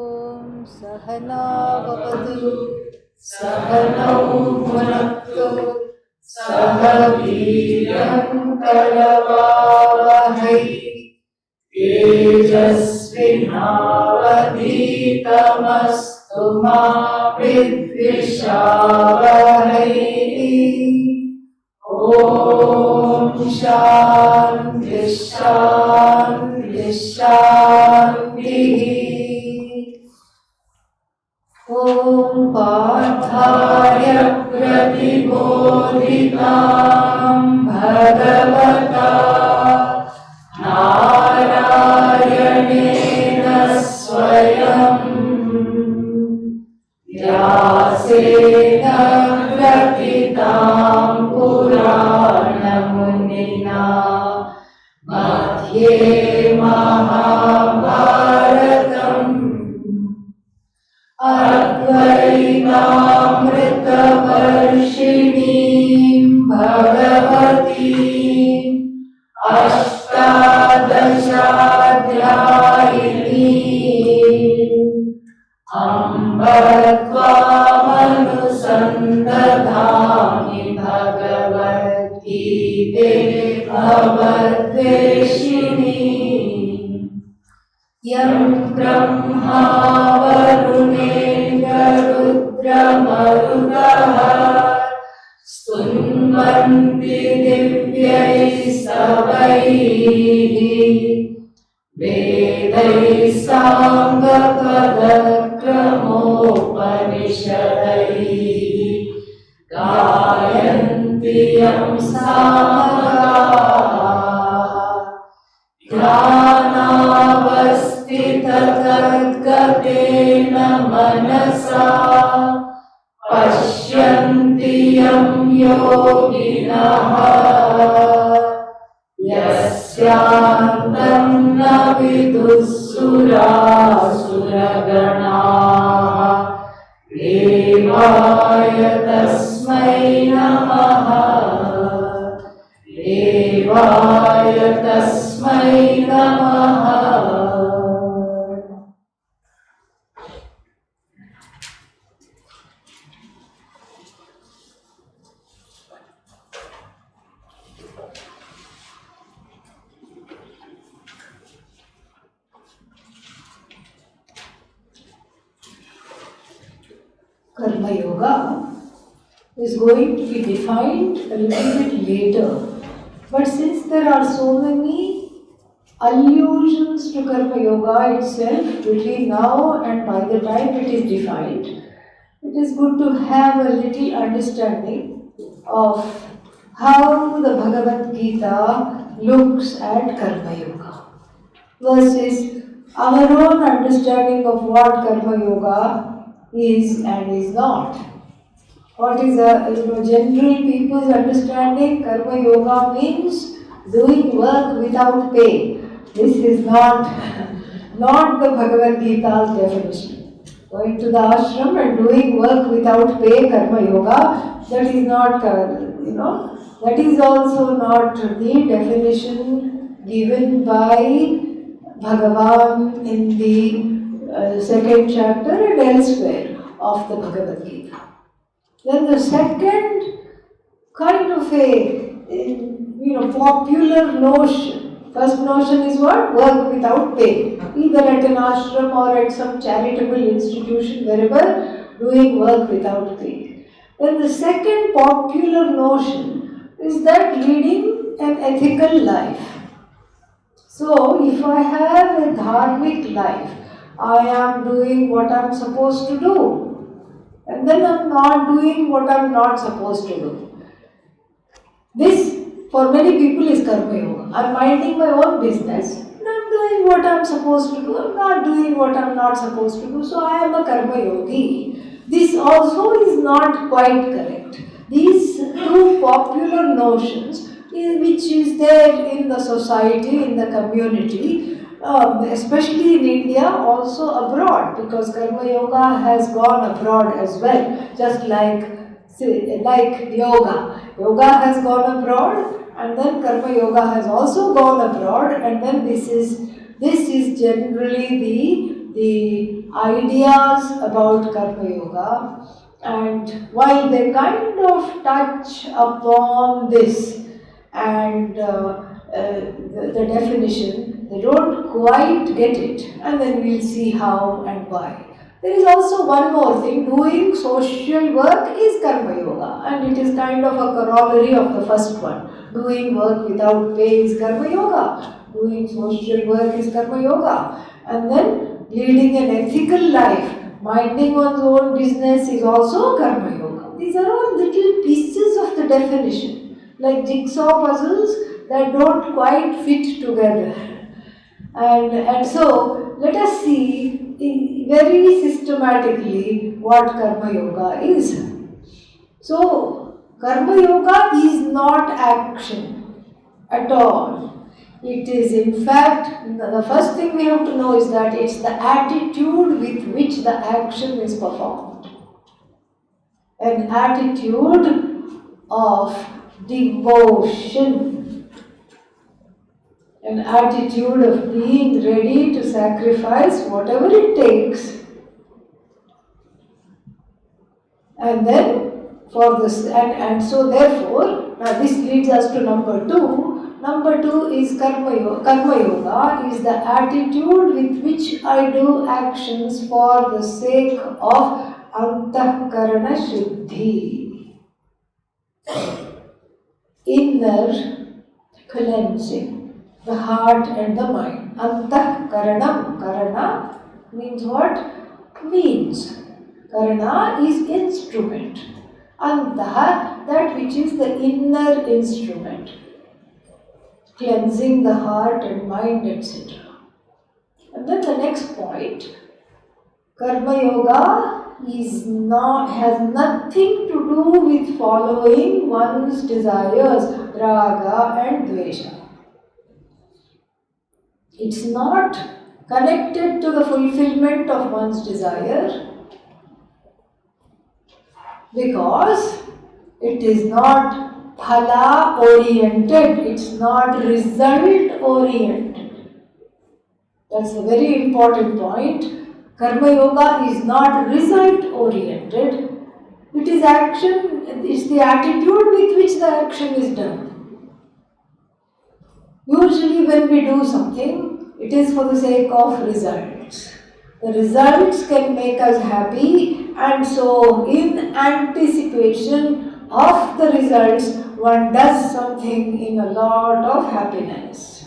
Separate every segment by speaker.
Speaker 1: Om Sahana Vavadu Sahanau Bhunaktu Sahaviryam Karavavahai Tejasvinavadhitamastu ma vidvishavahai. Om Shanti Shanti Shanti. Om Parthaya Pratibodhitam Bhagavata Narayanena Swayam Vyasena Gratitam Puranamunina Madhye Mahabharatam Advaitaamritavarshiniim Bhagavatim Ashtadashaadhyayiniim Amba Tvamanusandadhami Bhagavad-gite Bhavadveshiniim Yam Brahma Varunendra Rudra Marudaha Stunvanti Divyai Savaihi Vedai Sangha Padakramopanishadaihi Gayanti Yam Samaha Dhyānāvasthitatadgatena manasa Pashyanti yam yoginaha Yasyantam na vidussurāsuraganaha Devāya tasmai namaha Devāya tasmai namaha. Karma Yoga is going to be defined a little bit later. But since there are so many allusions to Karma Yoga itself between now and by the time it is defined, it is good to have a little understanding of how the Bhagavad Gita looks at Karma Yoga versus our own understanding of what Karma Yoga is and is not. What is general people's understanding? Karma Yoga means doing work without pay. This is not the Bhagavad Gita's definition. Going to the ashram and doing work without pay, Karma Yoga, that is not, that is also not the definition given by Bhagavan in the second chapter and elsewhere of the Bhagavad Gita. Then the second kind of a popular notion. First notion is what? Work without pay. Either at an ashram or at some charitable institution, wherever, doing work without pay. Then the second popular notion is that leading an ethical life. So, if I have a dharmic life, I am doing what I am supposed to do. And then I am not doing what I am not supposed to do. This, for many people, is Karma Yoga. I am minding my own business and I am doing what I am supposed to do. I am not doing what I am not supposed to do. So I am a Karma Yogi. This also is not quite correct. These two popular notions, which is there in the society, in the community, especially in India, also abroad, because Karma Yoga has gone abroad as well, just like yoga. Yoga has gone abroad, and then Karma Yoga has also gone abroad, and then this is generally the the ideas about Karma Yoga, and while they kind of touch upon this and the definition, they don't quite get it, and then we'll see how and why. There is also one more thing: doing social work is Karma Yoga, and it is kind of a corollary of the first one. Doing work without pay is Karma Yoga, doing social work is Karma Yoga, and then leading an ethical life, minding one's own business is also Karma Yoga. These are all little pieces of the definition, like jigsaw puzzles that don't quite fit together. And so, let us see very systematically what Karma Yoga is. So, Karma Yoga is not action at all. It is, in fact, the first thing we have to know is that it's the attitude with which the action is performed. An attitude of devotion. An attitude of being ready to sacrifice whatever it takes. And then, for this, and so therefore, now this leads us to number 2. Number 2 is Karma Yoga. Karma Yoga is the attitude with which I do actions for the sake of Antahkarana Shuddhi. Inner cleansing, the heart and the mind. Antahkaranam. Karana means what? Means. Karana is instrument. Antah, that which is the inner instrument. Cleansing the heart and mind, etc. And then the next point, Karma Yoga has nothing to do with following one's desires, raga and dvesha. It's not connected to the fulfillment of one's desire, because it is not phala oriented, it's not result oriented. That's a very important point. Karma Yoga is not result oriented. It is action, it's the attitude with which the action is done. Usually when we do something, it is for the sake of results. The results can make us happy, and so in anticipation of the results, one does something in a lot of happiness.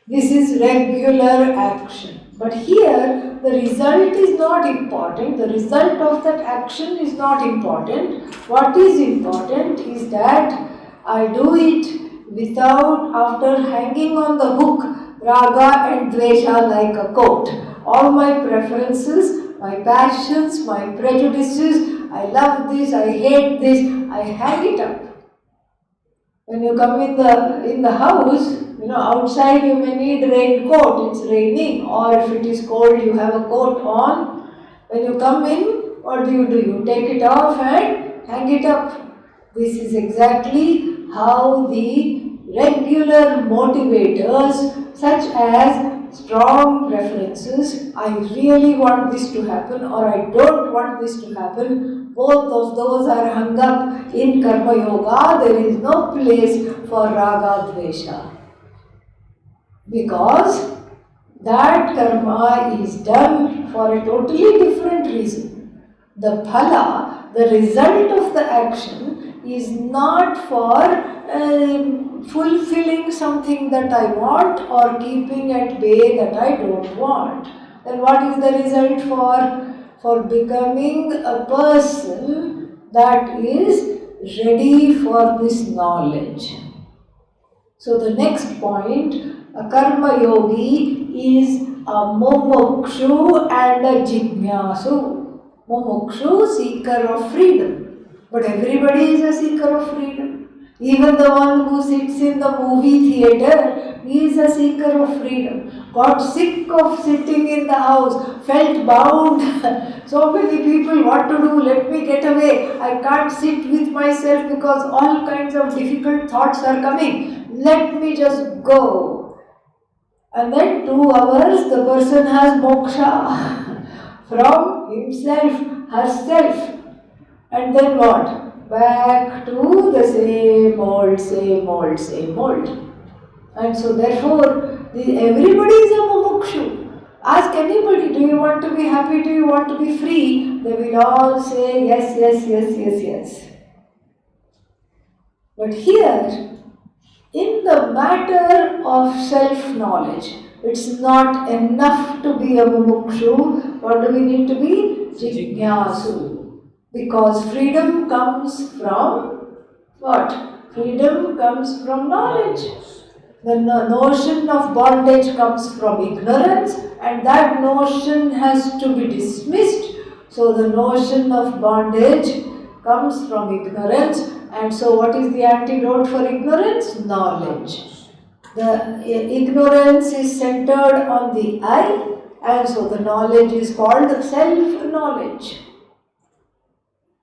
Speaker 1: This is regular action. But here, the result is not important. The result of that action is not important. What is important is that I do it without, after hanging on the hook, raga and dvesha like a coat. All my preferences, my passions, my prejudices, I love this, I hate this, I hang it up. When you come in the house, outside you may need raincoat, it's raining, or if it is cold, you have a coat on. When you come in, what do? You take it off and hang it up. This is exactly how the regular motivators, such as strong preferences, I really want this to happen or I don't want this to happen, both of those are hung up in Karma Yoga. There is no place for raga dvesha, because that karma is done for a totally different reason. The phala, the result of the action, is not for fulfilling something that I want or keeping at bay that I don't want. Then what is the result for? For becoming a person that is ready for this knowledge. So the next point, a karma yogi is a mumukshu and a jignasu. Mumukshu, seeker of freedom. But everybody is a seeker of freedom. Even the one who sits in the movie theater, he is a seeker of freedom. Got sick of sitting in the house, felt bound. So many people, what to do? Let me get away. I can't sit with myself because all kinds of difficult thoughts are coming. Let me just go. And then 2 hours the person has moksha from himself, herself. And then what? Back to the same old, same old, same old. And so therefore, everybody is a mumukshu. Ask anybody, do you want to be happy, do you want to be free? They will all say yes, yes, yes, yes, yes. But here, in the matter of self-knowledge, it's not enough to be a mumukshu. What do we need to be? Jignasu. Because freedom comes from what? Freedom comes from knowledge. The notion of bondage comes from ignorance, and that notion has to be dismissed. So the notion of bondage comes from ignorance, and so what is the antidote for ignorance? Knowledge. The ignorance is centered on the I, and so the knowledge is called self-knowledge.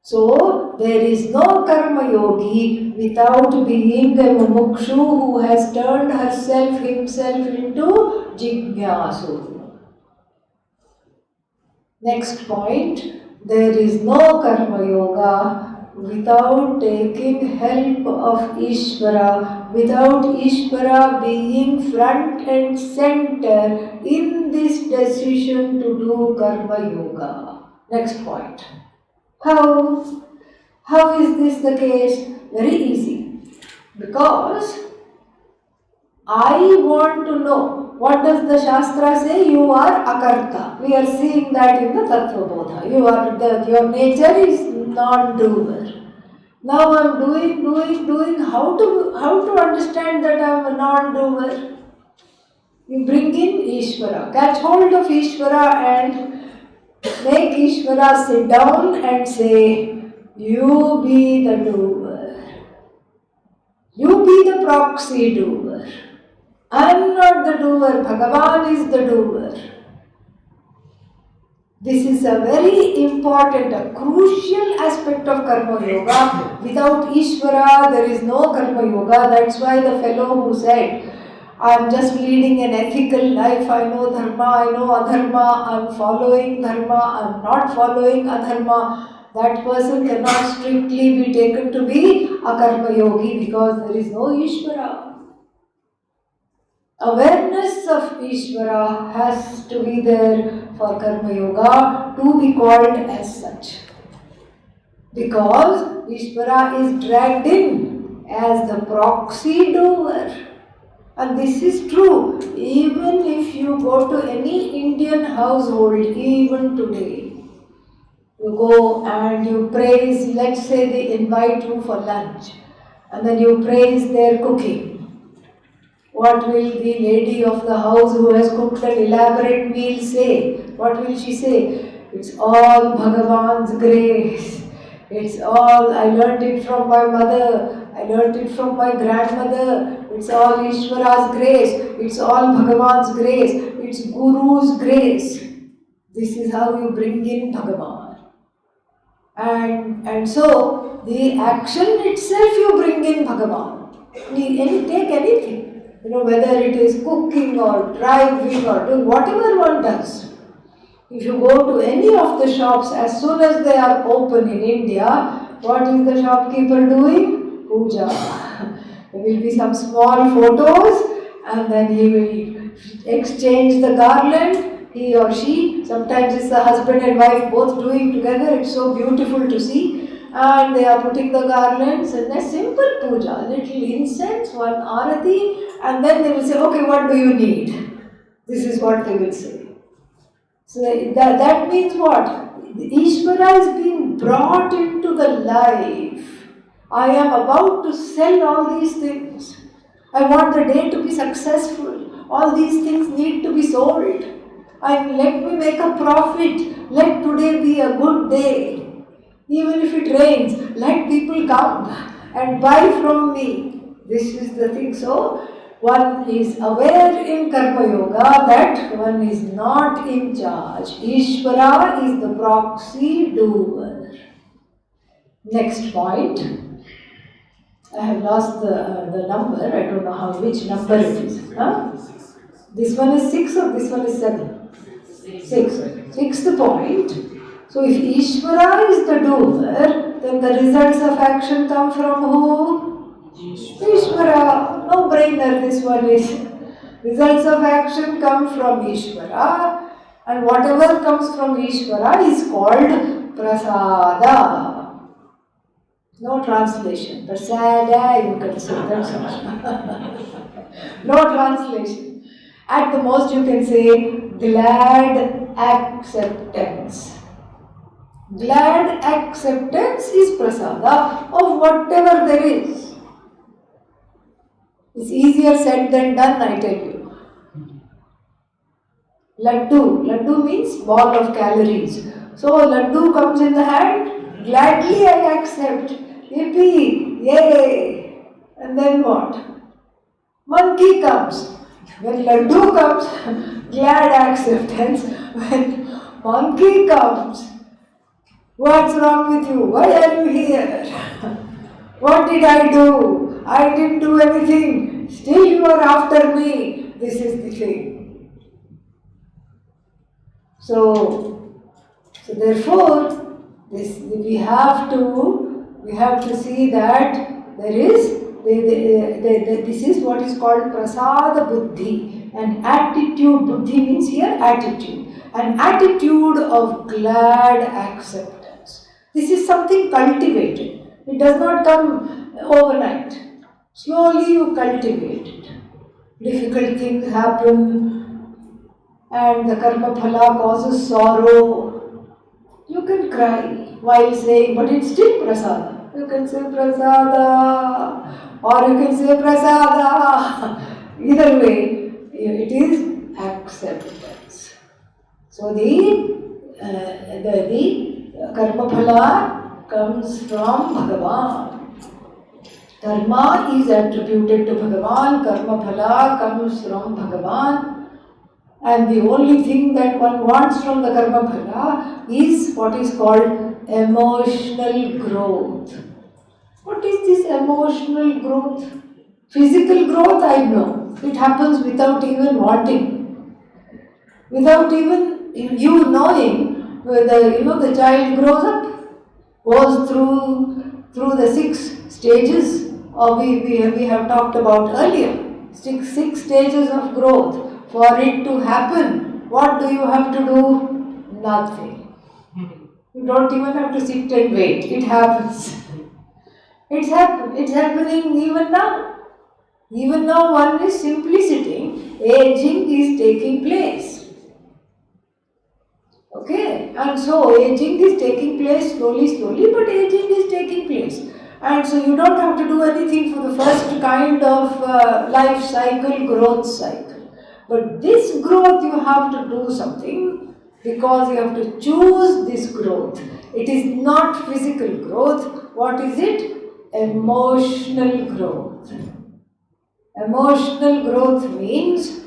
Speaker 1: So, there is no karma yogi without being a mumukshu who has turned herself, himself into jignasu. Next point, there is no karma yoga without taking help of Ishvara, without Ishvara being front and center in this decision to do karma yoga. Next point. How? How is this the case? Very easy. Because I want to know, what does the Shastra say? You are akarta. We are seeing that in the Tattva Bodha. Your nature is non-doer. Now I am doing. How to understand that I am a non-doer? You bring in Ishvara. Catch hold of Ishvara and make Ishvara sit down and say, you be the doer. You be the proxy doer. I am not the doer. Bhagavan is the doer. This is a very important, a crucial aspect of Karma Yoga. Without Ishvara, there is no Karma Yoga. That's why the fellow who said, I am just leading an ethical life, I know dharma, I know adharma, I am following dharma, I am not following adharma. That person cannot strictly be taken to be a karma yogi because there is no Ishvara. Awareness of Ishvara has to be there for karma yoga to be called as such. Because Ishvara is dragged in as the proxy doer. And this is true, even if you go to any Indian household, even today. You go and you praise, let's say they invite you for lunch, and then you praise their cooking. What will the lady of the house who has cooked an elaborate meal say? What will she say? It's all Bhagavan's grace. It's all, I learnt it from my mother, I learnt it from my grandmother. It's all Ishvara's grace. It's all Bhagavan's grace. It's Guru's grace. This is how you bring in Bhagavan. And so, the action itself you bring in Bhagavan. Take anything. Whether it is cooking or driving or doing whatever one does. If you go to any of the shops, as soon as they are open in India, what is the shopkeeper doing? Puja. There will be some small photos and then he will exchange the garland, he or she. Sometimes it's the husband and wife both doing together. It's so beautiful to see. And they are putting the garlands and a simple puja, little incense, one arati, and then they will say, okay, what do you need? This is what they will say. So that means what? Ishvara is being brought into the life. I am about to sell all these things. I want the day to be successful. All these things need to be sold. And let me make a profit. Let today be a good day. Even if it rains, let people come and buy from me. This is the thing. So, one is aware in Karma Yoga that one is not in charge. Ishvara is the proxy doer. Next point. I have lost the number. I don't know which number it is. Huh? This one is 6 or this one is 7? 6. Sixth point. So if Ishvara is the doer, then the results of action come from who? Ishvara. No brainer, this one is. Results of action come from Ishvara, and whatever comes from Ishvara is called prasada. No translation. Prasada, you can say that. No translation. At the most you can say glad acceptance. Glad acceptance is prasada of whatever there is. It's easier said than done, I tell you. Laddu. Laddu means ball of calories. So laddu comes in the hand, gladly I accept. Yippee, yay. And then what? Monkey comes. When laddu comes, glad acceptance. When monkey comes, what's wrong with you? Why are you here? What did I do? I didn't do anything. Still you are after me. This is the thing. So therefore, we have to see that there is this is what is called prasada buddhi. And attitude, buddhi means here attitude. An attitude of glad acceptance. This is something cultivated. It does not come overnight. Slowly you cultivate it. Difficult things happen and the karma phala causes sorrow. You can cry while saying, but it's still prasada. You can say prasada or you can say prasada. Either way, it is acceptance. So the karma phala comes from Bhagavan. Karma is attributed to Bhagavan, karma phala comes from Bhagavan, and the only thing that one wants from the karma phala is what is called emotional growth. What is this emotional growth? Physical growth, I know. It happens without even wanting. Without even you knowing, the child grows up, goes through the 6 stages we have talked about earlier. 6 stages of growth. For it to happen, what do you have to do? Nothing. You don't even have to sit and wait. It happens. It's happening even now. Even now one is simply sitting, aging is taking place. Okay, and so aging is taking place slowly, but aging is taking place. And so you don't have to do anything for the first kind of life cycle, growth cycle. But this growth you have to do something because you have to choose this growth. It is not physical growth. What is it? Emotional growth. Emotional growth means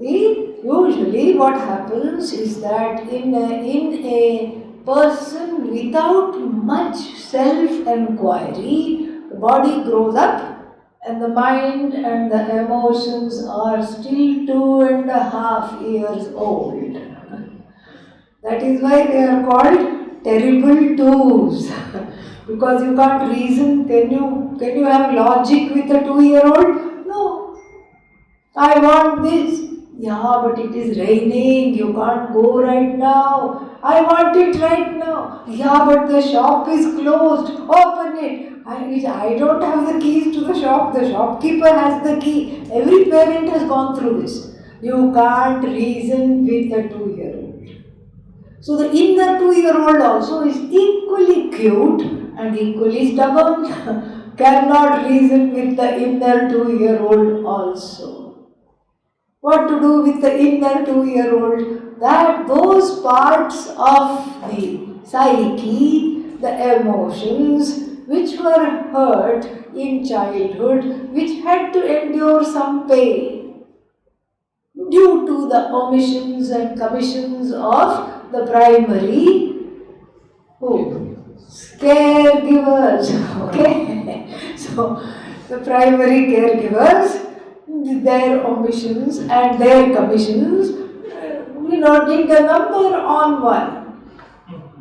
Speaker 1: usually what happens is that in a person without much self-enquiry, the body grows up and the mind and the emotions are still 2.5 years old. That is why they are called terrible twos. Because you can't reason. Can you have logic with a 2-year-old? No. I want this. Yeah, but it is raining. You can't go right now. I want it right now. Yeah, but the shop is closed. Open it. I don't have the keys to the shop. The shopkeeper has the key. Every parent has gone through this. You can't reason with a 2-year-old. So the inner 2-year-old also is equally cute and equally stubborn. Cannot reason with the inner 2-year-old also. What to do with the inner 2-year-old? That those parts of the psyche, the emotions, which were hurt in childhood, which had to endure some pain due to the omissions and commissions of the primary caregivers. Okay? So, the primary caregivers, their omissions and their commissions, did the number on one.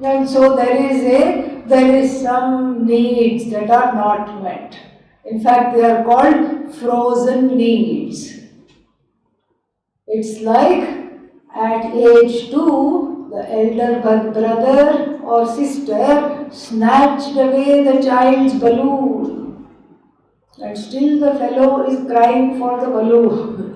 Speaker 1: And so there is some needs that are not met. In fact, they are called frozen needs. It's like at age 2, the elder brother or sister snatched away the child's balloon, and still the fellow is crying for the balloon.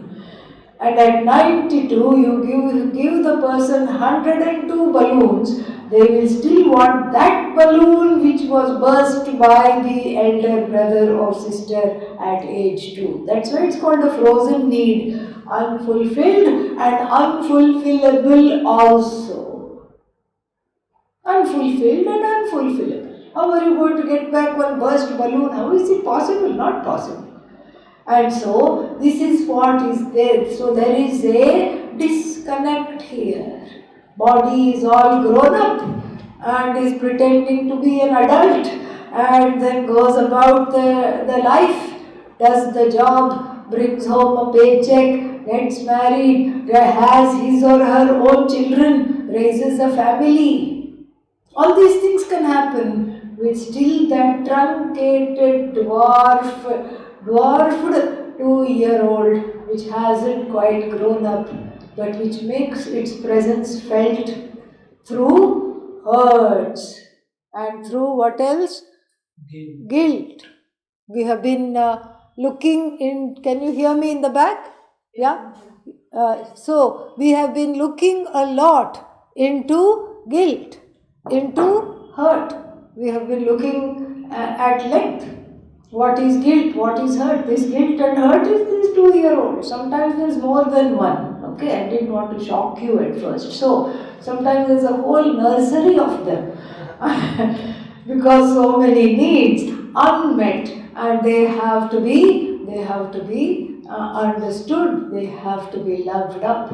Speaker 1: And at 92, you give the person 102 balloons, they will still want that balloon which was burst by the elder brother or sister at age 2. That's why it's called a frozen need, unfulfilled and unfulfillable also. Unfulfilled and unfulfillable. How are you going to get back one burst balloon? How is it possible? Not possible. And so, this is what is there. So, there is a disconnect here. Body is all grown up and is pretending to be an adult and then goes about the life, does the job, brings home a paycheck, gets married, has his or her own children, raises a family. All these things can happen with still that truncated, dwarfed 2-year-old which hasn't quite grown up, but which makes its presence felt through hurts and through what else? Guilt. We have been looking in, can you hear me in the back? Yeah? So, we have been looking a lot into guilt, into hurt. We have been looking at length. What is guilt? What is hurt? This guilt and hurt is this 2-year-old. Sometimes there's more than one. Okay, I didn't want to shock you at first. So, sometimes there's a whole nursery of them. Because so many needs unmet and they have to be understood, they have to be loved up.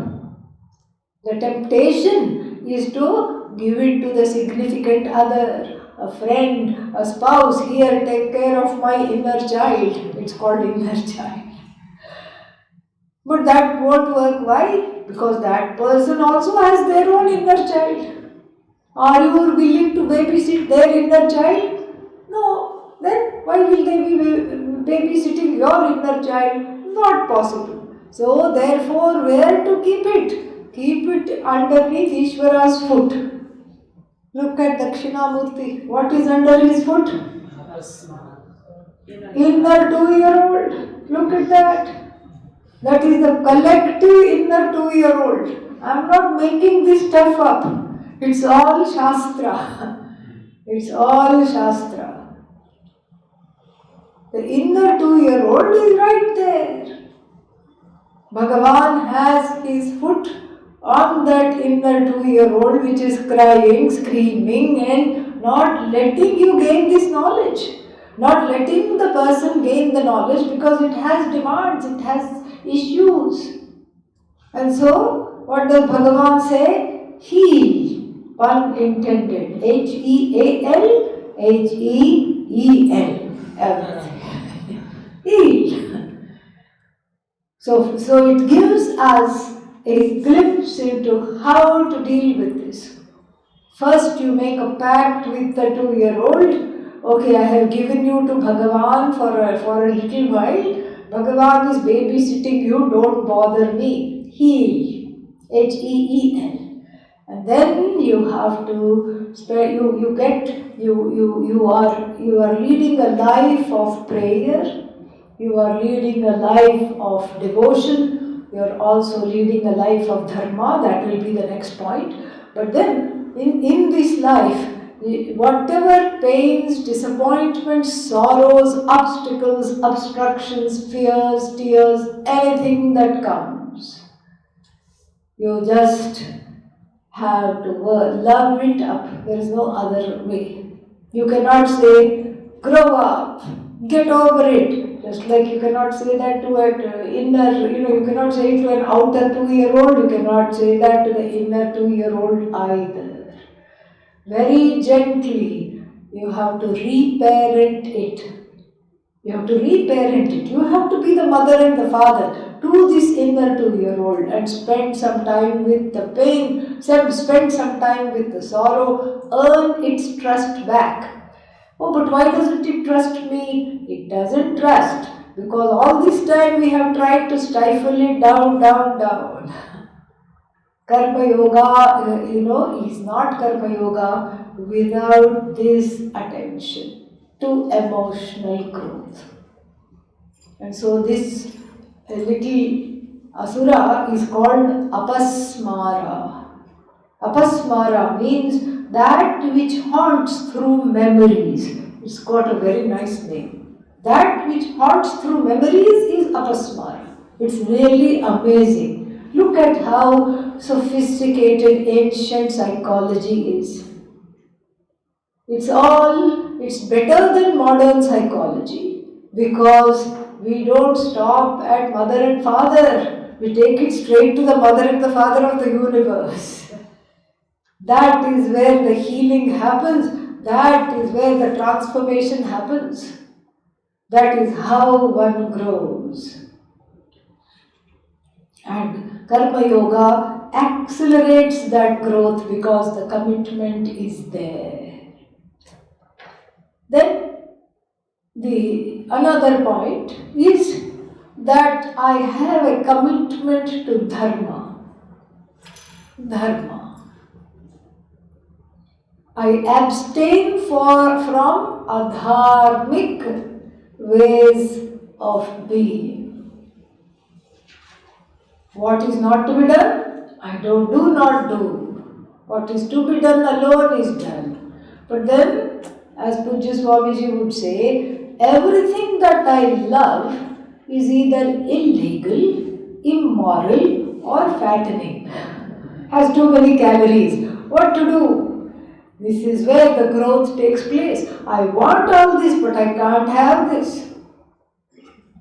Speaker 1: The temptation is to give it to the significant other, a friend, a spouse. Here, take care of my inner child. It's called inner child. But that won't work. Why? Because that person also has their own inner child. Are you willing to babysit their inner child? No. Then why will they be babysitting your inner child? Not possible. So therefore, where to keep it? Keep it underneath Ishvara's foot. Look at Dakshinamurti. What is under his foot? Inner 2-year-old. Look at that. That is the collective inner 2-year-old. I am not making this stuff up. It's all Shastra. It's all Shastra. The inner 2-year-old is right there. Bhagavan has his foot on that inner 2-year-old which is crying, screaming and not letting you gain this knowledge. Not letting the person gain the knowledge because it has demands, it has issues. And so, what does Bhagavan say? Heal. Pun intended. H-E-A-L, H-E-E-L. Everything. Heal. So it gives us a glimpse into how to deal with this. First, you make a pact with the 2-year-old. Okay, I have given you to Bhagavan for a little while. Bhagavan is babysitting you, don't bother me. Heal. H-E-E-L. And then you have to you are leading a life of prayer, you are leading a life of devotion, you are also leading a life of dharma, that will be the next point. But then in this life, whatever pains, disappointments, sorrows, obstacles, obstructions, fears, tears, anything that comes, you just have to love it up. There is no other way. You cannot say, grow up, get over it. Just like you cannot say that to an inner, you cannot say it to an outer 2-year-old, you cannot say that to the inner 2-year-old either. Very gently, you have to reparent it. You have to reparent it. You have to be the mother and the father to this inner 2-year-old and spend some time with the pain, spend some time with the sorrow, earn its trust back. Oh, but why doesn't it trust me? It doesn't trust because all this time we have tried to stifle it down, down, down. Karma Yoga, is not Karma Yoga without this attention to emotional growth. And so this little asura is called apasmara. Apasmara means that which haunts through memories. It's got a very nice name. That which haunts through memories is apasmara. It's really amazing. Look at how sophisticated ancient psychology is. It's better than modern psychology because we don't stop at mother and father. We take it straight to the mother and the father of the universe. That is where the healing happens. That is where the transformation happens. That is how one grows. And Karma Yoga accelerates that growth because the commitment is there. Then another point is that I have a commitment to dharma. Dharma. I abstain from adharmic ways of being. What is not to be done? I do not do. What is to be done alone is done. But then, as Pujya Swamiji would say, everything that I love is either illegal, immoral, or fattening. Has too many calories. What to do? This is where the growth takes place. I want all this, but I can't have this.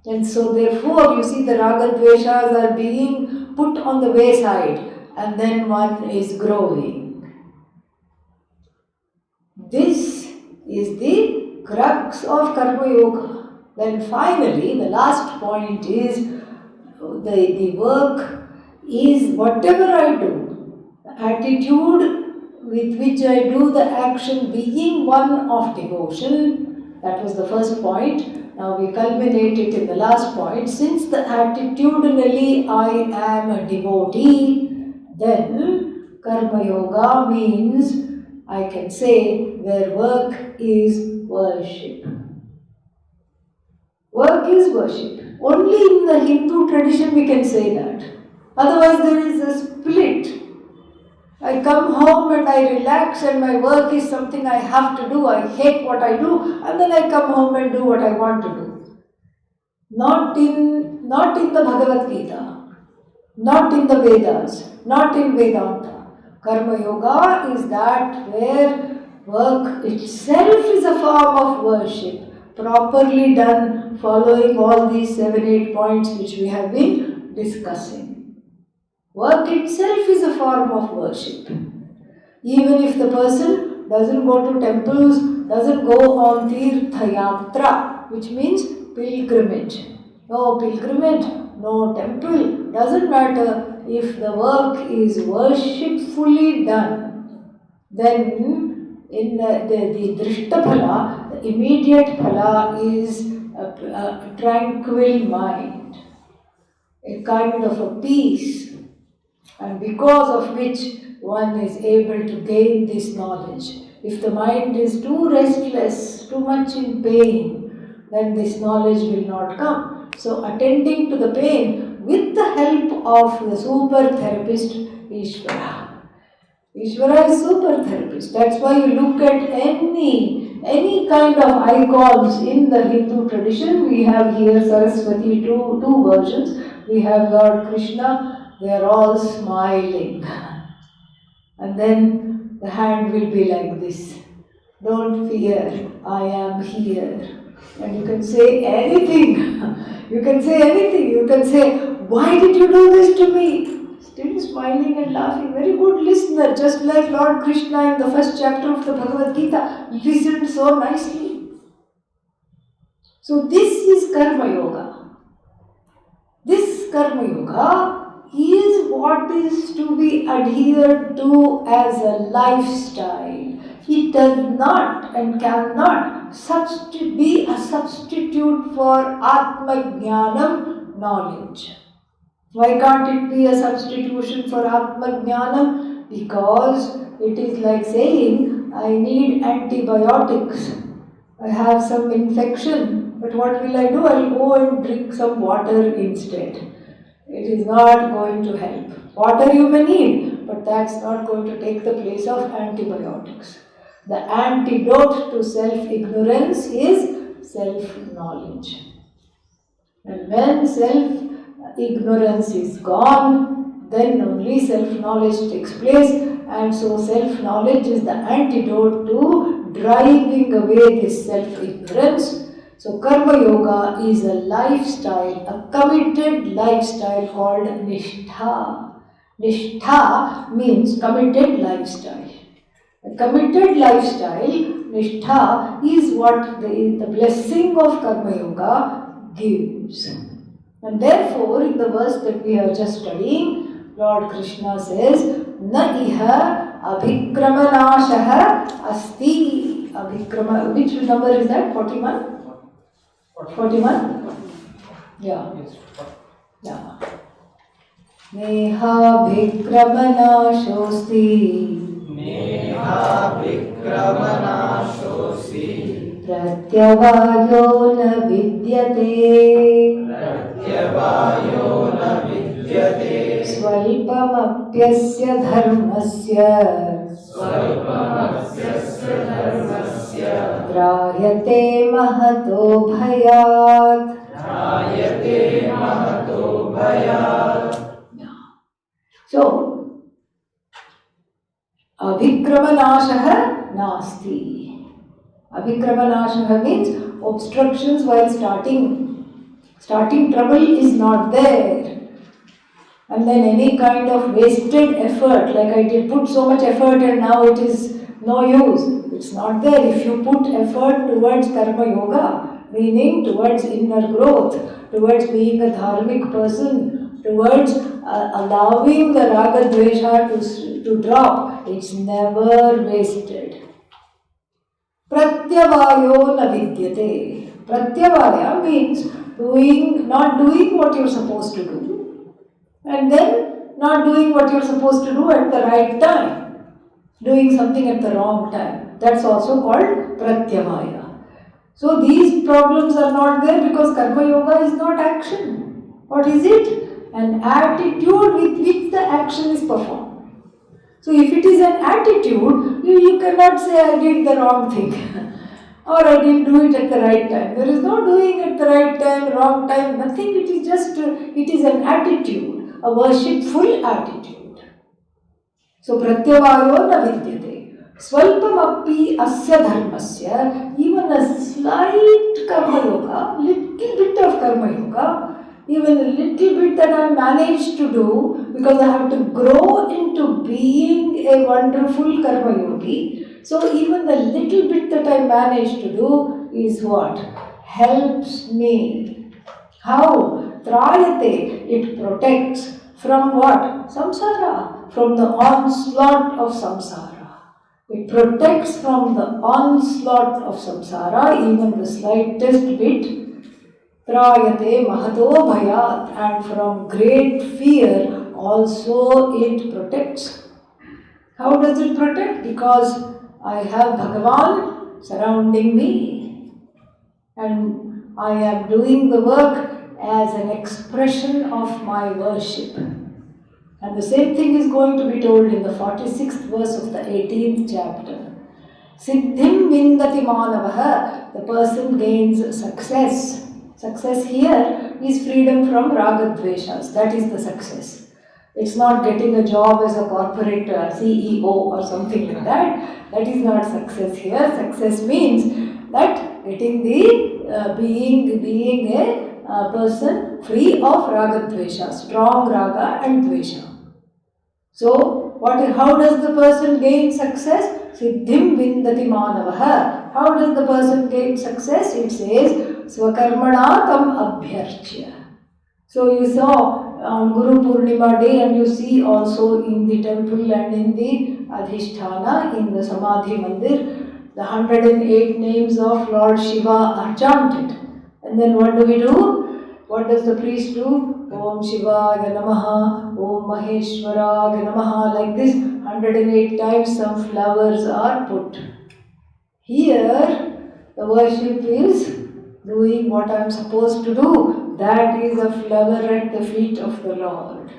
Speaker 1: And so therefore, you see the raga dveshas are being put on the wayside, and then one is growing. This is the crux of Karma Yoga. Then finally, the last point is the work is whatever I do, the attitude with which I do the action being one of devotion. That was the first point. Now we culminate it in the last point. Since the attitudinally I am a devotee, then Karma Yoga means I can say where work is worship. Work is worship. Only in the Hindu tradition we can say that. Otherwise there is a split. I come home and I relax and my work is something I have to do. I hate what I do and then I come home and do what I want to do. Not in the Bhagavad Gita, not in the Vedas, not in Vedanta. Karma Yoga is that where work itself is a form of worship, properly done, following all these 7-8 points which we have been discussing. Work itself is a form of worship. Even if the person doesn't go to temples, doesn't go on Tirtha Yatra, which means pilgrimage. No pilgrimage, no temple, doesn't matter. If the work is worshipfully done, then in the Drishta Phala, the immediate Phala is a tranquil mind, a kind of a peace, and because of which one is able to gain this knowledge. If the mind is too restless, too much in pain, then this knowledge will not come. So attending to the pain with the help of the super therapist Ishvara. Ishvara is super therapist. That's why you look at any kind of icons in the Hindu tradition. We have here Saraswati, two versions. We have Lord Krishna. They are all smiling. And then the hand will be like this. Don't fear, I am here. And you can say anything. You can say anything. You can say, why did you do this to me? Still smiling and laughing. Very good listener. Just like Lord Krishna in the first chapter of the Bhagavad Gita listened so nicely. So this is Karma Yoga. This Karma Yoga is what is to be adhered to as a lifestyle. It does not and cannot be a substitute for Atma Jnanam knowledge. Why can't it be a substitution for Atma Jnanam? Because it is like saying, I need antibiotics. I have some infection, but what will I do? I will go and drink some water instead. It is not going to help. Water you may need, but that's not going to take the place of antibiotics. The antidote to self-ignorance is self-knowledge. And when self-ignorance is gone, then only self-knowledge takes place, and so self-knowledge is the antidote to driving away this self-ignorance. So Karma Yoga is a lifestyle, a committed lifestyle called Nishtha. Nishtha means committed lifestyle. A committed lifestyle, Nishtha, is what the blessing of Karma Yoga gives. And therefore, in the verse that we are just studying, Lord Krishna says, Na iha abhikramanashaha asti. Abhikrama, which number is that? 41? 41? Yeah. Yeah. Neha bhikramanashosti. Neha bhikramanashosti. Pratyavayo na vidyate. Pratyavayo na vidyate. Swalpamapyasya dharmasya. Swalpamapyasya dharmasya. Drayate mahato bhayat. Drayate mahato bhayat. So, abhikramanashaha nasti. Abhikramanashaha means obstructions while starting. Starting trouble is not there. And then any kind of wasted effort, like I did put so much effort and now it is no use. It's not there. If you put effort towards Karma Yoga, meaning towards inner growth, towards being a dharmic person, towards allowing the raga dvesha to drop, it's never wasted. Pratyavayo na vidyate. Pratyavaya means not doing what you're supposed to do, and then not doing what you're supposed to do at the right time, doing something at the wrong time. That's also called pratyavaya. So these problems are not there because Karma Yoga is not action. What is it? An attitude with which the action is performed. So if it is an attitude, you cannot say I did the wrong thing or I didn't do it at the right time. There is no doing at the right time, wrong time, nothing. It is just, it is an attitude, a worshipful attitude. So pratyavayo na vidyate. Swalpamapi asya dharmasya, even a slight karma yoga, little bit of karma yoga, even a little bit that I managed to do because I have to grow into being a wonderful karma yogi. So even the little bit that I managed to do is what? Helps me. How? Trayate. It protects from what? Samsara. From the onslaught of samsara. It protects from the onslaught of samsara, even the slightest bit. Trayate mahato bhayat, and from great fear also it protects. How does it protect? Because I have Bhagavan surrounding me and I am doing the work as an expression of my worship. And the same thing is going to be told in the 46th verse of the 18th chapter. Siddhim vindati manavaha, the person gains success. Success here is freedom from raga dveshas. That is the success. It's not getting a job as a corporate CEO or something like that. That is not success here. Success means that getting the being a person free of raga dvesha, strong raga and dvesha. So how does the person gain success? Siddhim vindati manavaha. How does the person gain success? It says, Swakarmana tam abhyarchya. So you saw on Guru Purnima day, and you see also in the temple and in the Adhishthana, in the Samadhi Mandir, the 108 names of Lord Shiva are chanted. And then what do? What does the priest do? Om Shivaya Namaha, Om Maheshwaraya Namaha. Like this, 108 times some flowers are put. Here, the worship is doing what I am supposed to do. That is a flower at the feet of the Lord.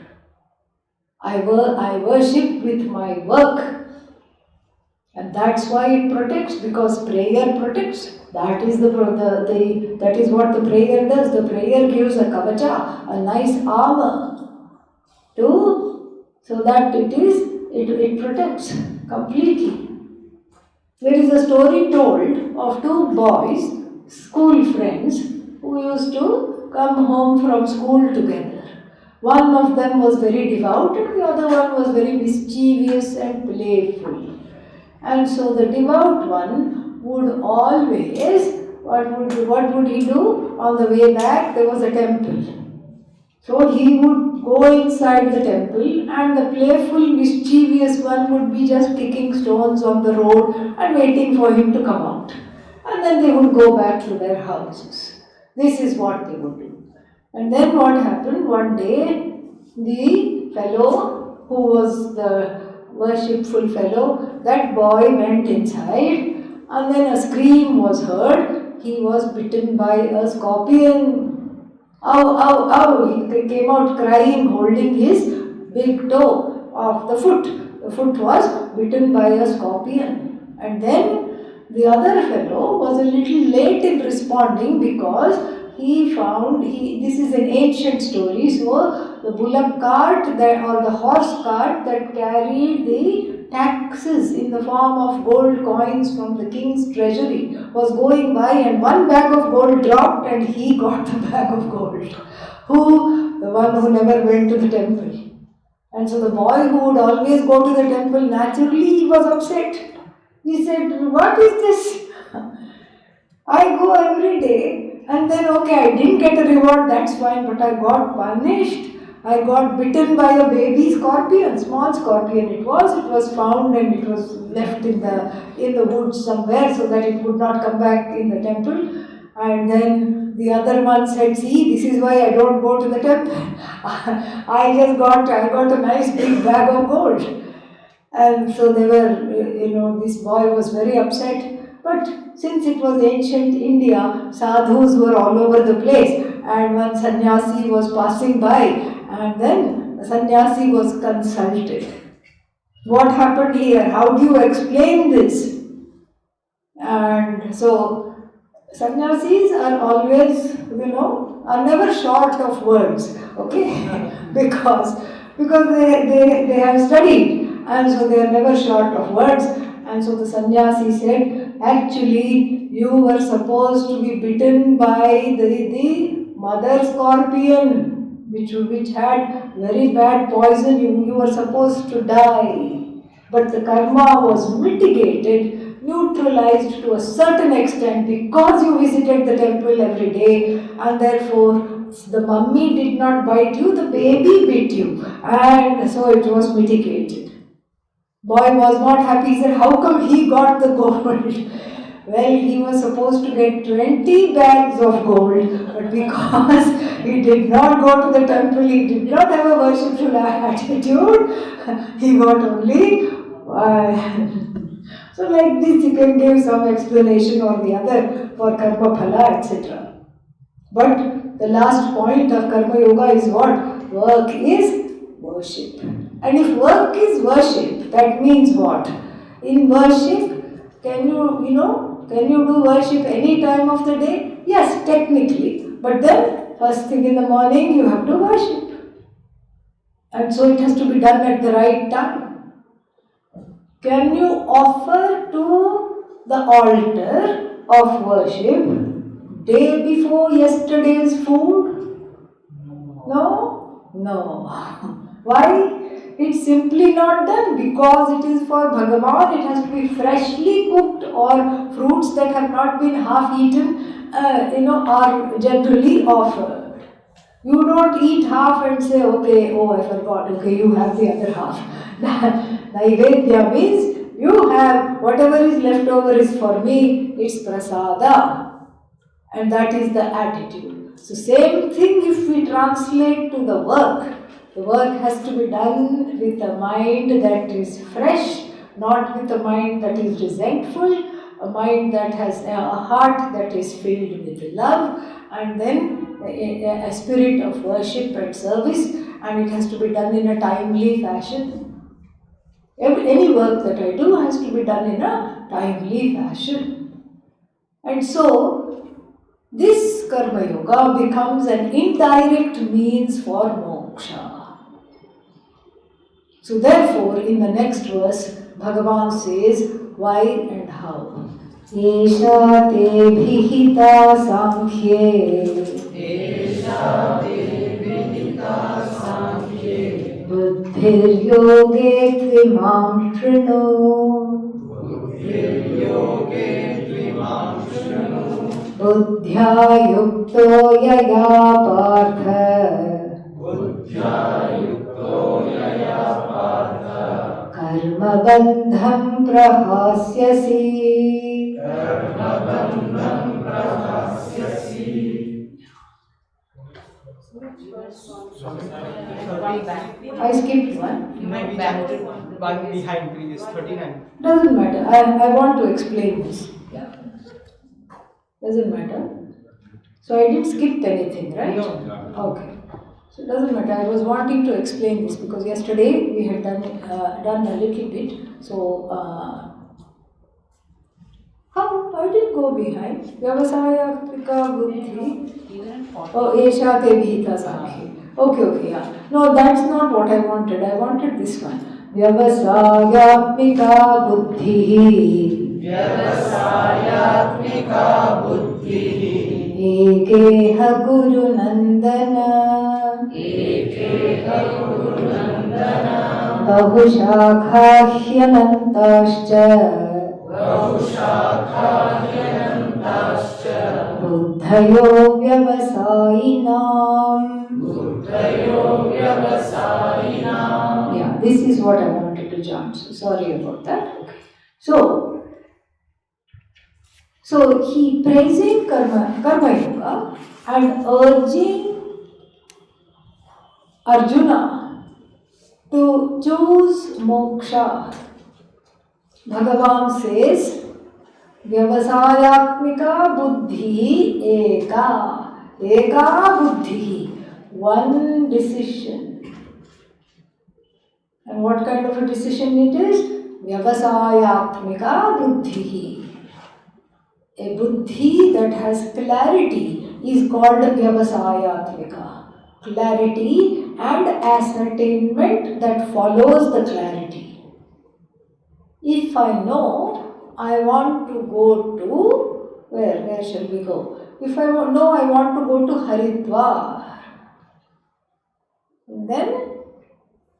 Speaker 1: I worship with my work. And that's why it protects, because prayer protects. That is that is what the prayer does. The prayer gives a kavacha, a nice armor, so that it protects completely. There is a story told of two boys, school friends, who used to come home from school together. One of them was very devout and the other one was very mischievous and playful. And so the devout one would always, what would he do? On the way back there was a temple. So he would go inside the temple and the playful, mischievous one would be just kicking stones on the road and waiting for him to come out. And then they would go back to their houses. This is what they would do. And then what happened? One day, the fellow who was the worshipful fellow, that boy went inside and then a scream was heard. He was bitten by a scorpion. Ow, ow, ow. He came out crying, holding his big toe of the foot. The foot was bitten by a scorpion. And then the other fellow was a little late in responding because he found, this is an ancient story, so the bullock cart or the horse cart that carried the taxes in the form of gold coins from the king's treasury was going by, and one bag of gold dropped and he got the bag of gold. The one who never went to the temple. And so the boy who would always go to the temple, naturally he was upset. He said, what is this? I go every day. And then, okay, I didn't get a reward, that's fine, but I got punished. I got bitten by a baby scorpion, small scorpion it was found and it was left in the woods somewhere so that it would not come back in the temple. And then the other one said, see, this is why I don't go to the temple. I got a nice big bag of gold. And so they were, this boy was very upset. But since it was ancient India, sadhus were all over the place, and one sannyasi was passing by, and then the sannyasi was consulted. What happened here? How do you explain this? And so sannyasis are always, are never short of words, okay? because they have studied, and so they are never short of words. And so the sannyasi said, actually, you were supposed to be bitten by the mother scorpion, which had very bad poison. You were supposed to die. But the karma was mitigated, neutralized to a certain extent because you visited the temple every day, and therefore the mummy did not bite you, the baby bit you. And so it was mitigated. Boy was not happy. He said, how come he got the gold? Well, he was supposed to get 20 bags of gold, but because he did not go to the temple, he did not have a worshipful attitude, he got only So like this you can give some explanation or the other for karma phala, etc. But the last point of karma yoga is what? Work is worship. And if work is worship, that means what? In worship, can you do worship any time of the day? Yes, technically. But then, first thing in the morning, you have to worship. And so it has to be done at the right time. Can you offer to the altar of worship day before yesterday's food? No. Why? It's simply not done because it is for Bhagavan. It has to be freshly cooked, or fruits that have not been half eaten, are generally offered. You don't eat half and say, okay, oh, I forgot, okay, you have the other half. Naivedya means you have whatever is left over is for me, it's prasada. And that is the attitude. So, same thing if we translate to the work. The work has to be done with a mind that is fresh, not with a mind that is resentful, a mind that has a heart that is filled with love, and then a spirit of worship and service, and it has to be done in a timely fashion. Any work that I do has to be done in a timely fashion. And so, this karma yoga becomes an indirect means for moksha. So therefore, in the next verse, Bhagavan says why and how. Esha te bhihita sankhye. Esha te bhihita sankhye. Buddhir yoge tvimam shrinu. Buddhir yoge tvimam shrinu. Buddhya yukto yaya partha. Buddhya yukto yaya partha. Karma bandham prahasyasi. Karma bandham prahasyasi. I skipped one.
Speaker 2: You might be chapter one behind previous 39.
Speaker 1: Doesn't matter. I want to explain this. Yeah. Doesn't matter. So I didn't skip anything, right?
Speaker 2: No.
Speaker 1: Okay. So it doesn't matter. I was wanting to explain this because yesterday we had done a little bit. So I didn't go behind. Vyavasaya Krika Buddhi. Oh, Esha Te Bhita Sakhi. Okay, yeah. No, that's not what I wanted. I wanted this one. Vyavasayatmika Buddhi. Vyavasayatmika Buddhi. Ekeha Guru Nandana. Ekeha Guru Nandana. Bahushakhahyanatascha. Bahushakhahyanatascha. Buddhayo Vyavasayinam. Buddhayo Vyavasayinam. Yeah, this is what I wanted to jump. So sorry about that. Okay. So he praising karma yoga and urging Arjuna to choose moksha. Bhagavan says, Vyavasayatmika buddhi eka buddhi, one decision. And what kind of a decision it is? Vyavasayatmika buddhi. A buddhi that has clarity is called Vyavasayatmika. Clarity and ascertainment that follows the clarity. If I know I want to go to, where shall we go? If I know I want to go to Haridwar, then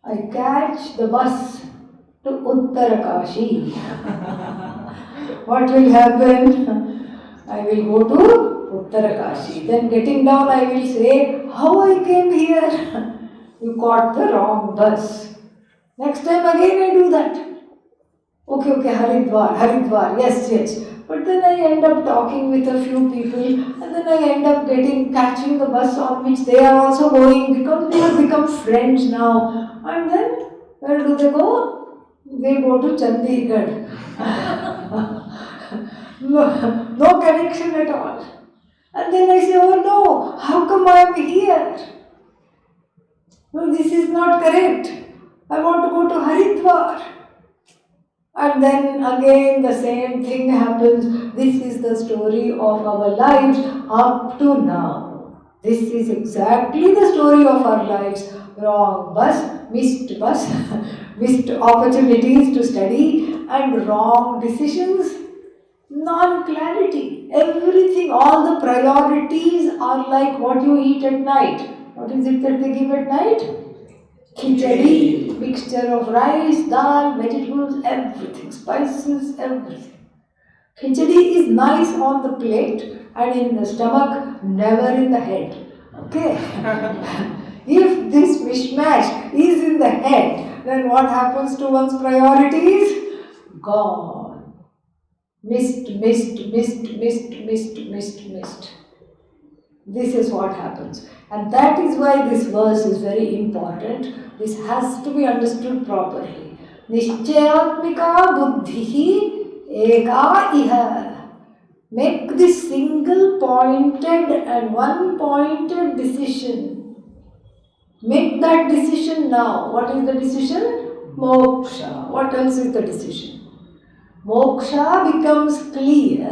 Speaker 1: I catch the bus to Uttarakashi. What will happen? I will go to Uttarakashi. Then getting down I will say, how I came here? You caught the wrong bus. Next time again I do that. Okay, Haridwar, yes. But then I end up talking with a few people and then I end up catching the bus on which they are also going because we have become friends now. And then, where do they go? They go to Chandigarh. No connection at all. And then I say, oh no, how come I am here? No, this is not correct. I want to go to Haridwar. And then again the same thing happens. This is the story of our lives up to now. This is exactly the story of our lives. Wrong bus, missed opportunities to study, and wrong decisions, non-clarity. Everything, all the priorities are like what you eat at night. What is it that they give at night? Khichdi, mixed mixture of rice, dal, vegetables, everything, spices, everything. Khichdi is nice on the plate and in the stomach, never in the head. Okay? If this mishmash is in the head, then what happens to one's priorities? Gone. Missed. This is what happens. And that is why this verse is very important. This has to be understood properly. Nishchayatmika buddhihi eka iha. Make this single pointed and one pointed decision. Make that decision now. What is the decision? Moksha. What else is the decision? Moksha becomes clear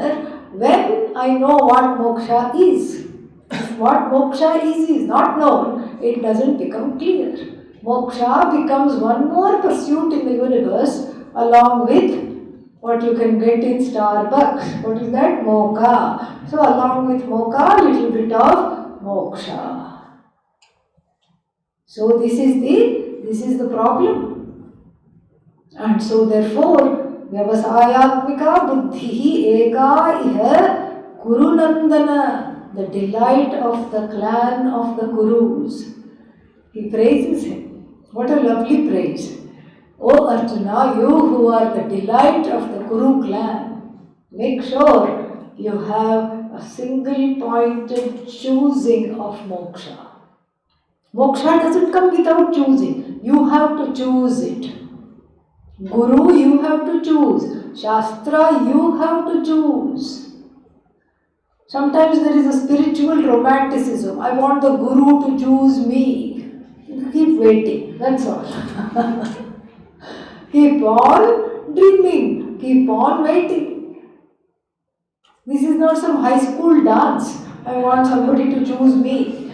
Speaker 1: when I know what moksha is. If what moksha is not known, it doesn't become clear. Moksha becomes one more pursuit in the universe along with what you can get in Starbucks. What is that? Mocha. So along with mocha, little bit of moksha. So this is the problem. And so therefore, Vyavasayatmika buddhihi eka iha Kurunandana, the delight of the clan of the Kurus. He praises him. What a lovely praise. O Arjuna, you who are the delight of the Kuru clan, make sure you have a single pointed choosing of moksha. Moksha doesn't come without choosing. You have to choose it. Guru, you have to choose. Shastra, you have to choose. Sometimes there is a spiritual romanticism. I want the Guru to choose me. Keep waiting. That's all. Keep on dreaming. Keep on waiting. This is not some high school dance. I want somebody to choose me.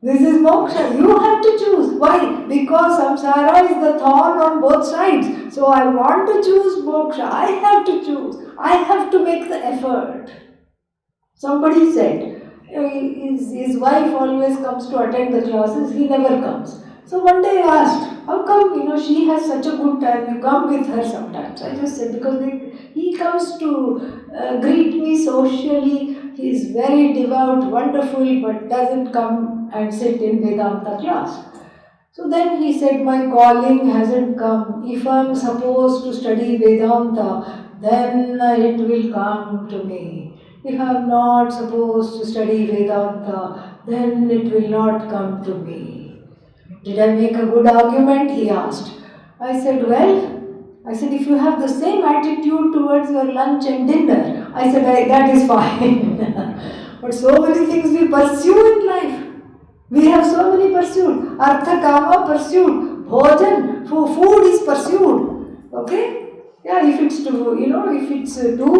Speaker 1: This is moksha. You have to choose. Why? Because samsara is the thorn on both sides. So I want to choose moksha. I have to choose. I have to make the effort. Somebody said, his wife always comes to attend the classes. He never comes. So one day I asked, how come, she has such a good time, you come with her sometimes? I just said, because he comes to greet me socially. He is very devout, wonderful, but doesn't come and sit in Vedanta class. So then he said, my calling hasn't come. If I am supposed to study Vedanta, then it will come to me. If I am not supposed to study Vedanta, then it will not come to me. Did I make a good argument? He asked. I said, if you have the same attitude towards your lunch and dinner, I said, that is fine. But so many things we pursue in life. We have so many pursuits. Artha, kama, pursued. Bhojan, food is pursued. Okay? Yeah, if it's 2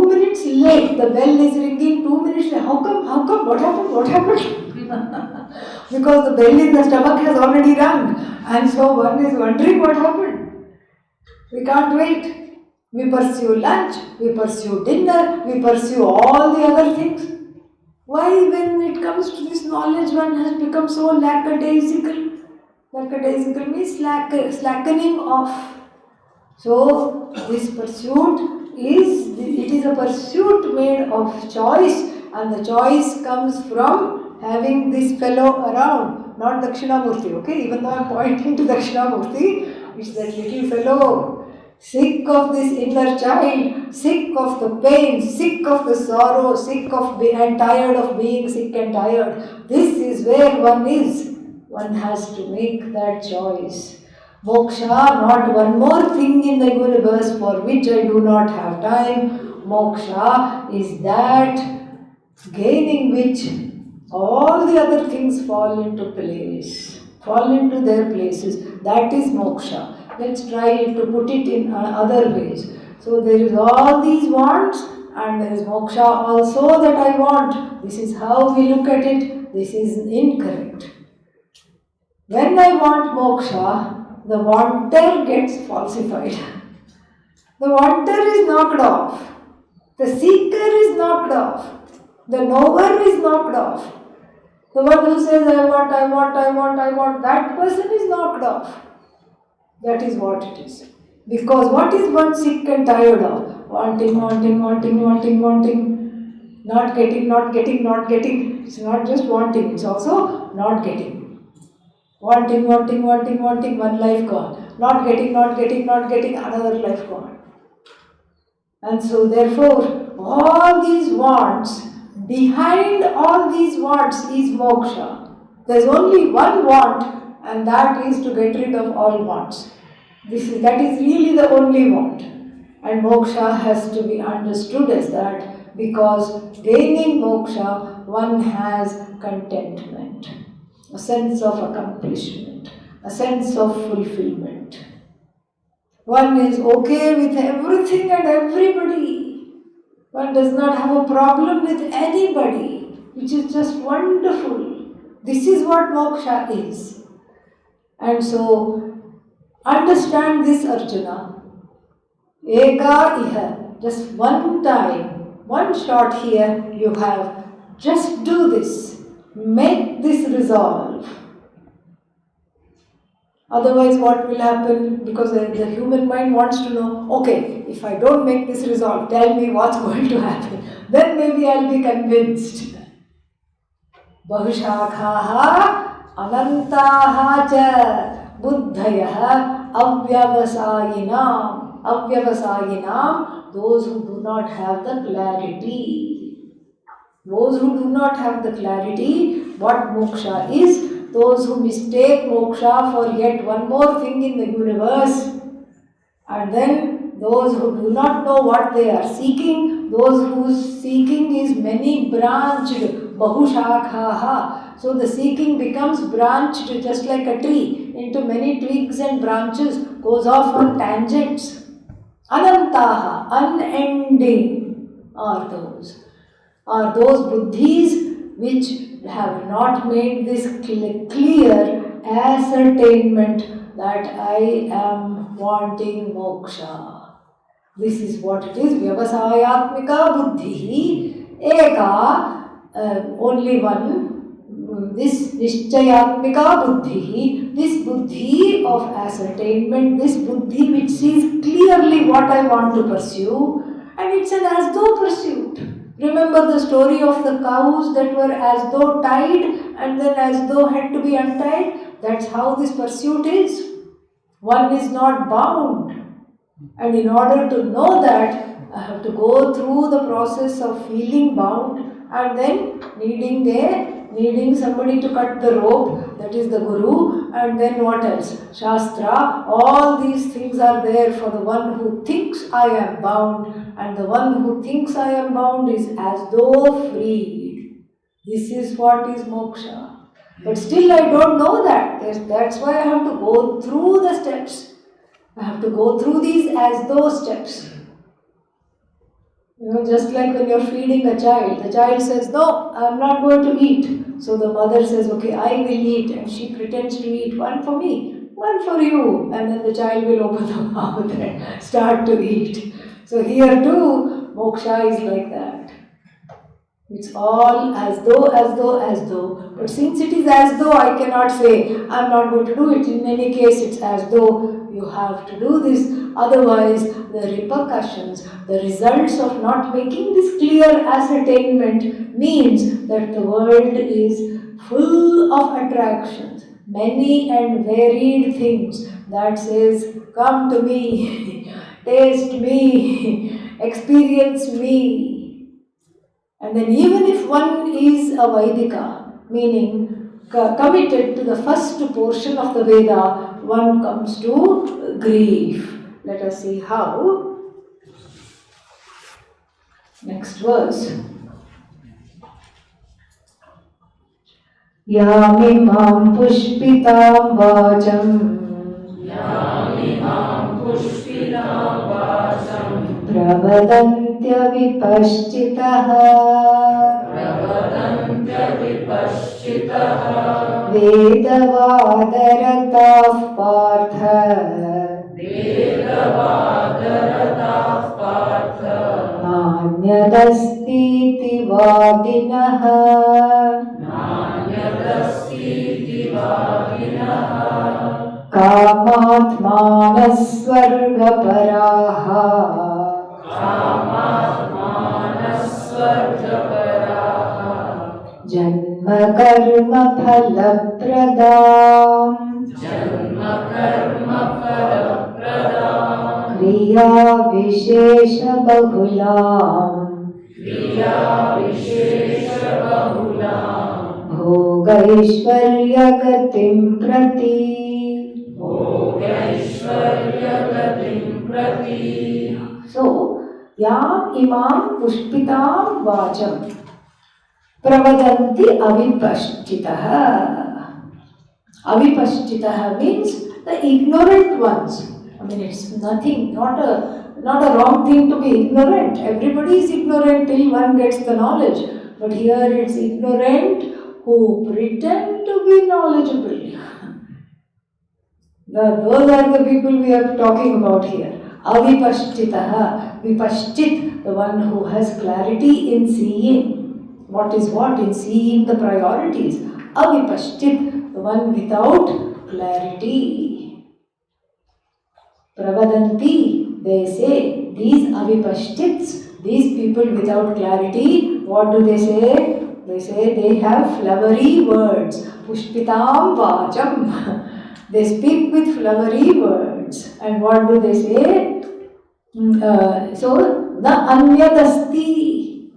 Speaker 1: minutes late, the bell is ringing 2 minutes late. How come? What happened? Because the bell in the stomach has already rung. And so one is wondering what happened. We can't wait. We pursue lunch, we pursue dinner, we pursue all the other things. Why, when it comes to this knowledge, one has become so lackadaisical? Lackadaisical means slackening off. So, this pursuit is a pursuit made of choice, and the choice comes from having this fellow around, not Dakshinamurti, okay? Even though I am pointing to Dakshinamurti, it's that little fellow. Sick of this inner child, sick of the pain, sick of the sorrow, and tired of being sick and tired. This is where one is. One has to make that choice. Moksha, not one more thing in the universe for which I do not have time. Moksha is that gaining which all the other things fall into place, fall into their places. That is moksha. Let's try to put it in other ways. So there is all these wants, and there is moksha also that I want. This is how we look at it. This is incorrect. When I want moksha, the wanter gets falsified. The wanter is knocked off. The seeker is knocked off. The knower is knocked off. The one who says, I want, that person is knocked off. That is what it is. Because what is one sick and tired of? Wanting. Not getting. It's not just wanting, it's also not getting. Wanting, one life gone. Not getting, another life gone. And so therefore, all these wants, behind all these wants is moksha. There's only one want, and that is to get rid of all wants. That is really the only want. And moksha has to be understood as that, because gaining moksha, one has contentment, a sense of accomplishment, a sense of fulfillment. One is okay with everything and everybody. One does not have a problem with anybody, which is just wonderful. This is what moksha is. And so, understand this, Arjuna. Eka iha, just one time, one shot here you have. Just do this. Make this resolve. Otherwise, what will happen? Because the human mind wants to know, okay, if I don't make this resolve, tell me what's going to happen. Then maybe I'll be convinced. Bahushakhaha anantaha cha buddhayaha avyavasayinam, those who do not have the clarity. Those who do not have the clarity what moksha is, those who mistake moksha for yet one more thing in the universe, and then those who do not know what they are seeking, those whose seeking is many branched, bahushakhaha. So the seeking becomes branched just like a tree into many twigs and branches, goes off on tangents. Anantaha, unending are those buddhis which have not made this clear ascertainment that I am wanting moksha. This is what it is. Vyavasayatmika buddhi eka, only one. This nishchayatmika buddhi, this buddhi of ascertainment, this buddhi which sees clearly what I want to pursue, and it's an as though pursuit. Remember the story of the cows that were as though tied and then as though had to be untied? That's how this pursuit is. One is not bound. And in order to know that, I have to go through the process of feeling bound and then needing somebody to cut the rope, that is the guru, and then what else? Shastra. All these things are there for the one who thinks I am bound, and the one who thinks I am bound is as though freed. This is what is moksha. But still I don't know that. That's why I have to go through the steps. I have to go through these as though steps. Just like when you're feeding a child, the child says, no, I'm not going to eat. So the mother says, okay, I will eat. And she pretends to eat, one for me, one for you. And then the child will open the mouth and start to eat. So here too, moksha is like that. It's all as though. But since it is as though, I cannot say, I'm not going to do it. In any case, it's as though you have to do this. Otherwise, the repercussions, the results of not making this clear ascertainment means that the world is full of attractions, many and varied things that says, come to me, taste me, experience me. And then even if one is a Vaidika, meaning committed to the first portion of the Veda, one comes to grief. Let us see how. Next verse. Yamimam pushpitam vacham pravadantya vipashchitaha vedavadaratav partha nanyadastiti vadinaha कामात्मानः स्वर्गपराः जन्म कर्म फलप्रदाम् क्रिया विशेष बहुलाम् भोगैश्वर्य गतिं प्रति So, yam imam pushpitam vacham pravadanti avipashtitaha. Avipashtitaha means the ignorant ones. I mean, it's nothing, not a wrong thing to be ignorant. Everybody is ignorant till one gets the knowledge. But here it's ignorant who pretend to be knowledgeable. Those are the people we are talking about here. Avipashtitaha. Vipashtit, the one who has clarity in seeing what is what, in seeing the priorities. Avipashtit, the one without clarity. Pravadanti, they say, these avipashtits, these people without clarity, what do they say? They say they have flowery words. Pushpitam vacham. They speak with flowery words. And what do they say? So, na anyadasti.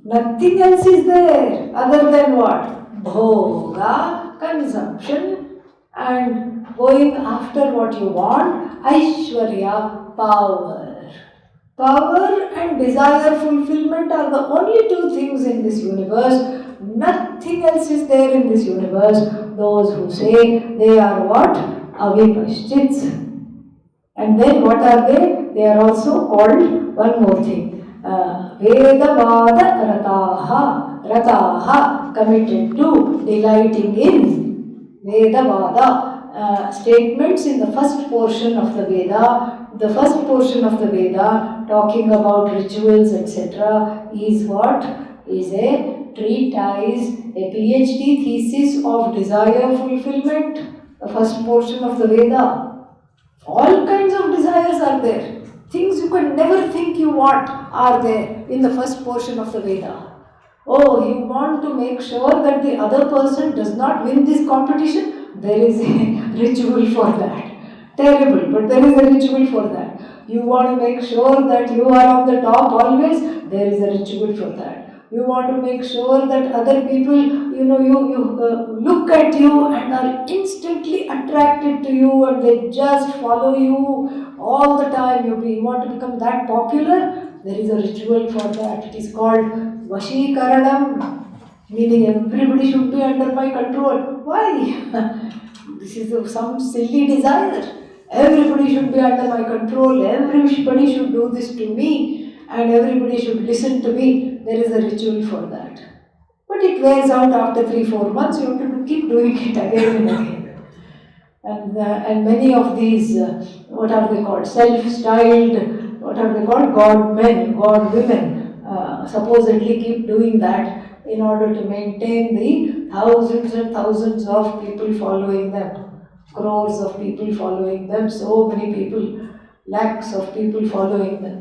Speaker 1: Nothing else is there other than what? Bhoga, consumption, and going after what you want. Aishwarya, power. Power and desire fulfillment are the only two things in this universe. Nothing else is there in this universe. Those who say they are what? Avipashtits. And then what are they? They are also called one more thing. Vedavada rataha, committed to, delighting in. Vedavada, statements in the first portion of the Veda. The first portion of the Veda, talking about rituals, etc., is what? Is a treatise, a PhD thesis of desire fulfillment. The first portion of the Veda. All kinds of desires are there. Things you could never think you want are there in the first portion of the Veda. Oh, you want to make sure that the other person does not win this competition? There is a ritual for that. Terrible, but there is a ritual for that. You want to make sure that you are on the top always? There is a ritual for that. You want to make sure that other people, you look at you and are instantly attracted to you and they just follow you all the time. You want to become that popular? There is a ritual for that. It is called Vashikaranam, meaning everybody should be under my control. Why? This is some silly desire. Everybody should be under my control. Everybody should do this to me. And everybody should listen to me. There is a ritual for that. But it wears out after 3-4 months. You have to keep doing it again and again. And many of these, what are they called? Self-styled, what are they called? God men, God women, supposedly keep doing that in order to maintain the thousands and thousands of people following them. Crores of people following them. So many people, lakhs of people following them.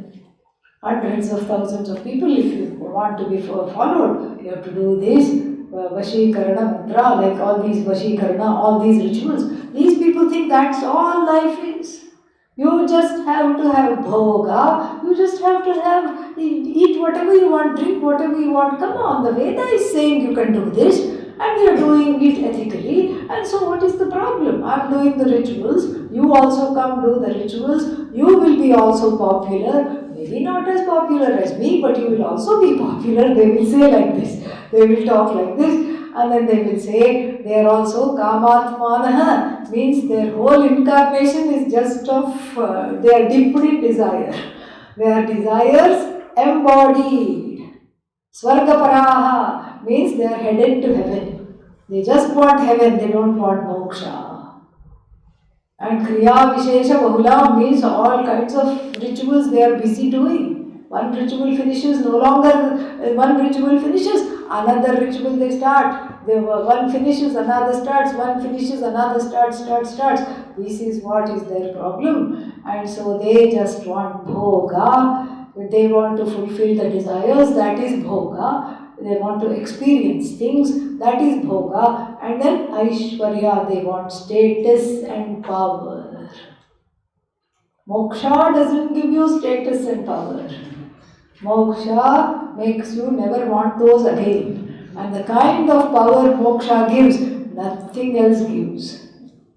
Speaker 1: Hundreds of thousands of people. If you want to be followed, you have to do this Vashikarana mantra, like all these Vashikarana, all these rituals. These people think that's all life is. You just have to have bhoga, you just have to eat whatever you want, drink whatever you want. Come on, the Veda is saying you can do this and you are doing it ethically. And so what is the problem? I am doing the rituals, you also come do the rituals, you will be also popular. Maybe not as popular as me, but you will also be popular. They will say like this. They will talk like this. And then they will say they are also kamatmanaha. Means their whole incarnation is just of, they are dipped in desire. They are desires embodied. Swargaparaha means they are headed to heaven. They just want heaven, they don't want moksha. And Kriya Vishesha Bahula means all kinds of rituals they are busy doing. One ritual finishes, no longer one ritual finishes, another ritual they start. one finishes, another starts, one finishes, another starts. This is what is their problem. And so they just want bhoga. They want to fulfill the desires, that is bhoga. They want to experience things, that is bhoga. And then Aishwarya, they want status and power. Moksha doesn't give you status and power. Moksha makes you never want those again. And the kind of power moksha gives, nothing else gives.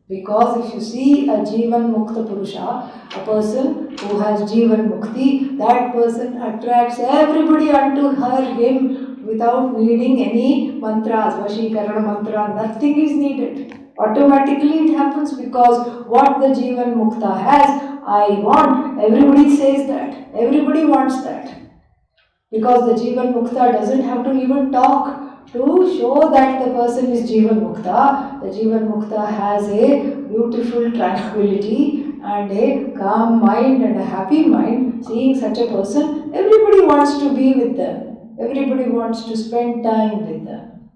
Speaker 1: Because if you see a Jivan Mukta Purusha, a person who has Jivan Mukti, that person attracts everybody unto him without needing any mantras, Vashikarana mantra, nothing is needed. Automatically it happens because what the Jivan Mukta has, I want. Everybody says that. Everybody wants that. Because the Jivan Mukta doesn't have to even talk to show that the person is Jivan Mukta. The Jivan Mukta has a beautiful tranquility and a calm mind and a happy mind. Seeing such a person, everybody wants to be with them. Everybody wants to spend time with them.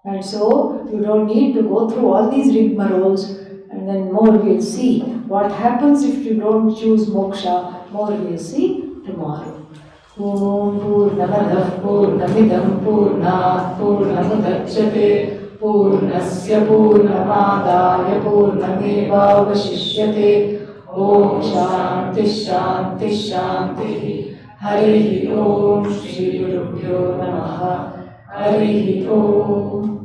Speaker 1: And so, you don't need to go through all these rigmaroles, and then more we'll see. What happens if you don't choose moksha, more we'll see tomorrow. Om Purnamadah Purnamidam Purnat Purnamudachyate Purnasya Purnamadaya Purnameva Vashishyate. Om Shanti Shanti Shanti. Harihi Om Shri Gurubhyo Namaha. Harihi Om.